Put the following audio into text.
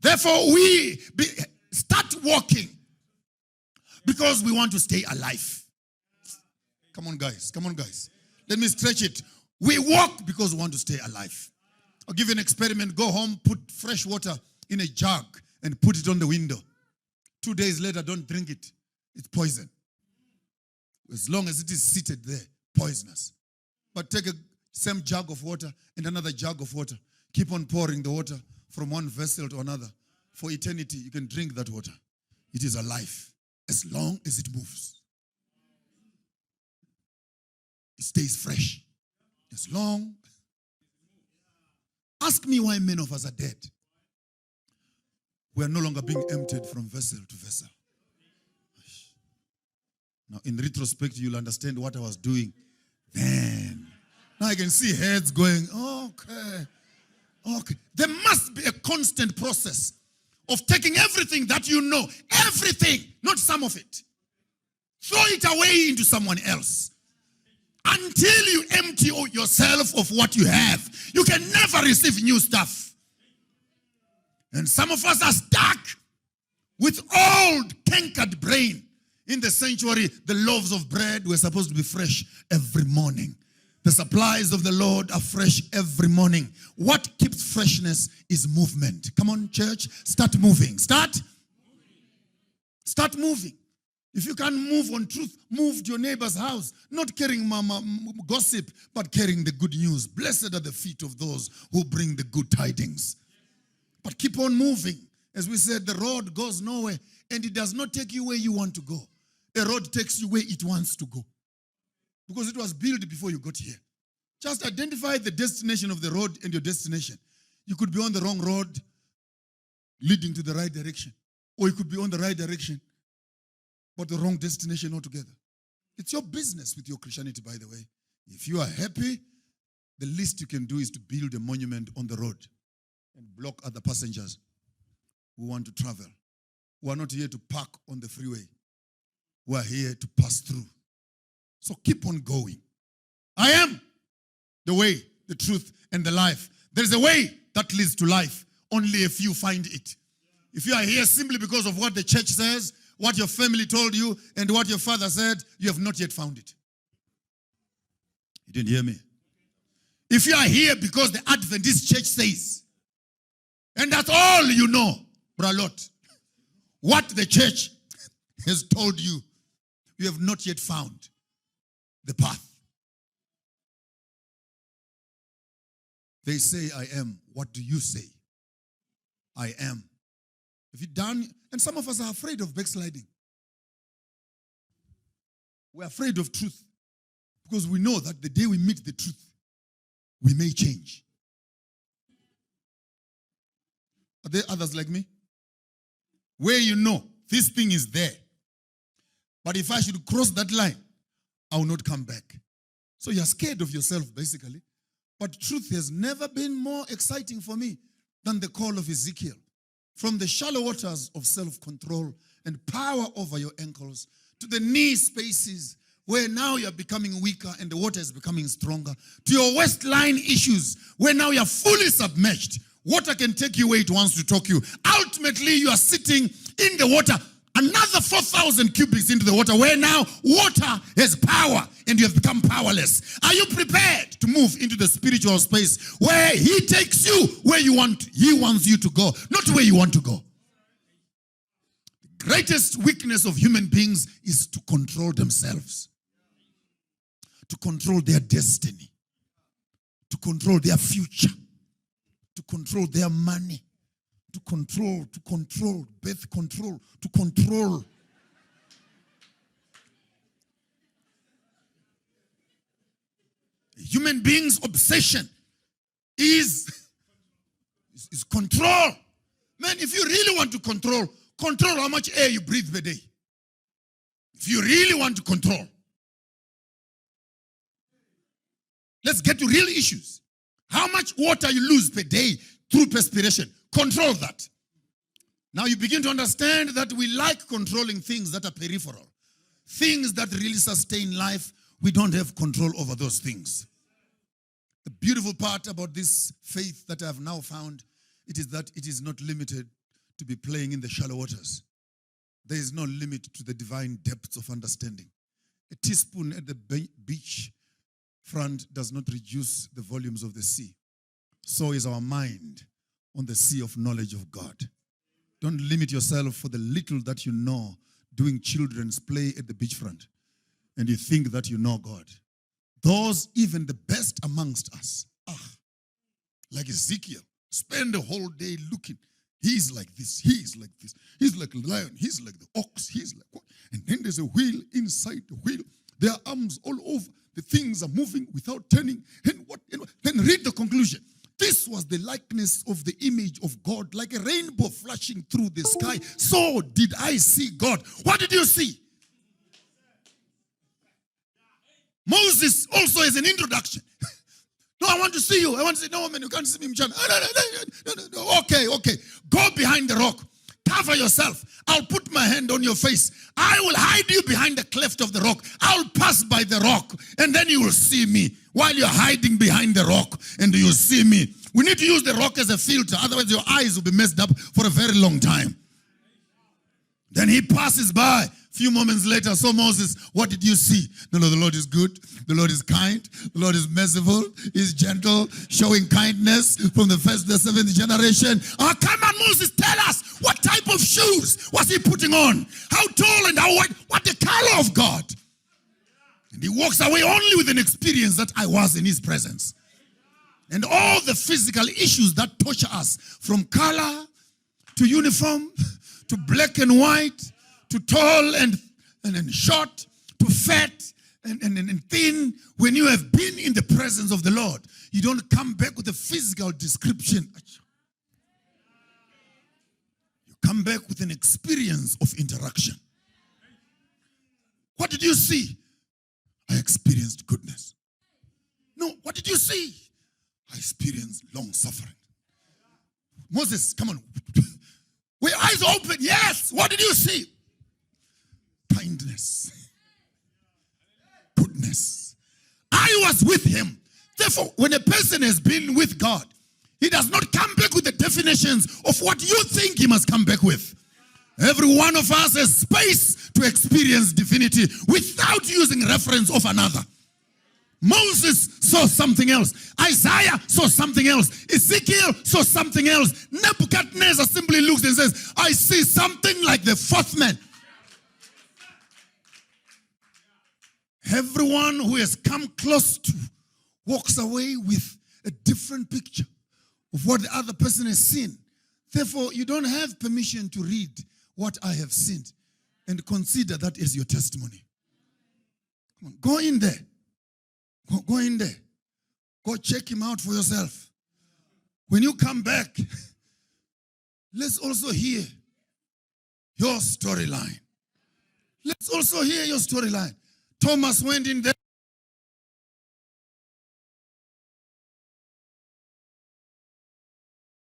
Therefore, start walking because we want to stay alive. Come on, guys. Come on, guys. Let me stretch it. We walk because we want to stay alive. I'll give you an experiment. Go home, put fresh water in a jug and put it on the window. 2 days later, don't drink it. It's poison. As long as it is seated there, poisonous. But take a same jug of water and another jug of water. Keep on pouring the water from one vessel to another. For eternity, you can drink that water. It is alive as long as it moves. It stays fresh. As long. Ask me why many of us are dead. We are no longer being emptied from vessel to vessel. Now, in retrospect, you'll understand what I was doing then. Now I can see heads going, okay. There must be a constant process of taking everything that you know, everything, not some of it. Throw it away into someone else. Until you empty yourself of what you have, you can never receive new stuff. And some of us are stuck with old, cankered brain. In the sanctuary, the loaves of bread were supposed to be fresh every morning. The supplies of the Lord are fresh every morning. What keeps freshness is movement. Come on, church, start moving. Start moving. If you can't move on truth, move to your neighbor's house. Not carrying gossip, but carrying the good news. Blessed are the feet of those who bring the good tidings. But keep on moving. As we said, the road goes nowhere, and it does not take you where you want to go. A road takes you where it wants to go. Because it was built before you got here. Just identify the destination of the road and your destination. You could be on the wrong road leading to the right direction. Or you could be on the right direction but the wrong destination altogether. It's your business with your Christianity, by the way. If you are happy, the least you can do is to build a monument on the road and block other passengers who want to travel. We are not here to park on the freeway. We are here to pass through. So keep on going. I am the way, the truth, and the life. There is a way that leads to life. Only a few find it. If you are here simply because of what the church says, what your family told you, and what your father said, you have not yet found it. You didn't hear me? If you are here because the Adventist church says, and that's all you know, Bralot, what the church has told you, you have not yet found the path. They say, I am. What do you say? I am. If you done, and some of us are afraid of backsliding. We're afraid of truth because we know that the day we meet the truth, we may change. Are there others like me? Where you know this thing is there, but if I should cross that line, I will not come back. So you're scared of yourself, basically. But truth has never been more exciting for me than the call of Ezekiel. From the shallow waters of self-control and power over your ankles to the knee spaces where now you're becoming weaker and the water is becoming stronger, to your waistline issues where now you're fully submerged. Water can take you where it wants to take you. Ultimately, you are sitting in the water, another 4,000 cubics into the water, where now water has power and you have become powerless. Are you prepared to move into the spiritual space where he takes you where he wants you to go, not where you want to go? The greatest weakness of human beings is to control themselves, to control their destiny, to control their future, to control their money, to control, birth control, to control. A human being's obsession is control. Man, if you really want to control how much air you breathe per day. If you really want to control. Let's get to real issues. How much water you lose per day through perspiration. Control that. Now you begin to understand that we like controlling things that are peripheral. Things that really sustain life, we don't have control over those things. The beautiful part about this faith that I have now found, it is that it is not limited to be playing in the shallow waters. There is no limit to the divine depths of understanding. A teaspoon at the beach front does not reduce the volumes of the sea. So is our mind on the sea of knowledge of God. Don't limit yourself for the little that you know doing children's play at the beachfront, and you think that you know God. Those, even the best amongst us, like Ezekiel, spend the whole day looking. He's like this, he's like this, he's like a lion, he's like the ox, he's like what? And then there's a wheel inside the wheel. There are arms all over. The things are moving without turning. And what? Then read the conclusion. This was the likeness of the image of God, like a rainbow flashing through the sky. So did I see God. What did you see? Moses also is an introduction. No, I want to see you. I want to say, no, man, you can't see me. No. Okay. Go behind the rock. Cover yourself. I'll put my hand on your face. I will hide you behind the cleft of the rock. I'll pass by the rock, and then you will see me while you're hiding behind the rock, and you'll see me. We need to use the rock as a filter. Otherwise, your eyes will be messed up for a very long time. Then he passes by. A few moments later, so Moses, what did you see? No, the Lord is good. The Lord is kind. The Lord is merciful. He's gentle, showing kindness from the first to the seventh generation. Oh, come on, Moses, tell us. What type of shoes was he putting on? How tall and how wide? What the color of God? And he walks away only with an experience that I was in his presence. And all the physical issues that torture us, from color to uniform to black and white, to tall and short, to fat and thin. When you have been in the presence of the Lord, you don't come back with a physical description. You come back with an experience of interaction. What did you see? I experienced goodness. No, what did you see? I experienced long suffering. Moses, come on. Were your eyes open? Yes. What did you see? Kindness, goodness. I was with him. Therefore, when a person has been with God, he does not come back with the definitions of what you think he must come back with. Every one of us has space to experience divinity without using reference of another. Moses saw something else. Isaiah saw something else. Ezekiel saw something else. Nebuchadnezzar simply looks and says, I see something like the fourth man. Everyone who has come close to walks away with a different picture of what the other person has seen. Therefore, you don't have permission to read what I have seen and consider that as your testimony. Come on, go in there. Go in there. Go check him out for yourself. When you come back, let's also hear your storyline. Let's also hear your storyline. Thomas went in there.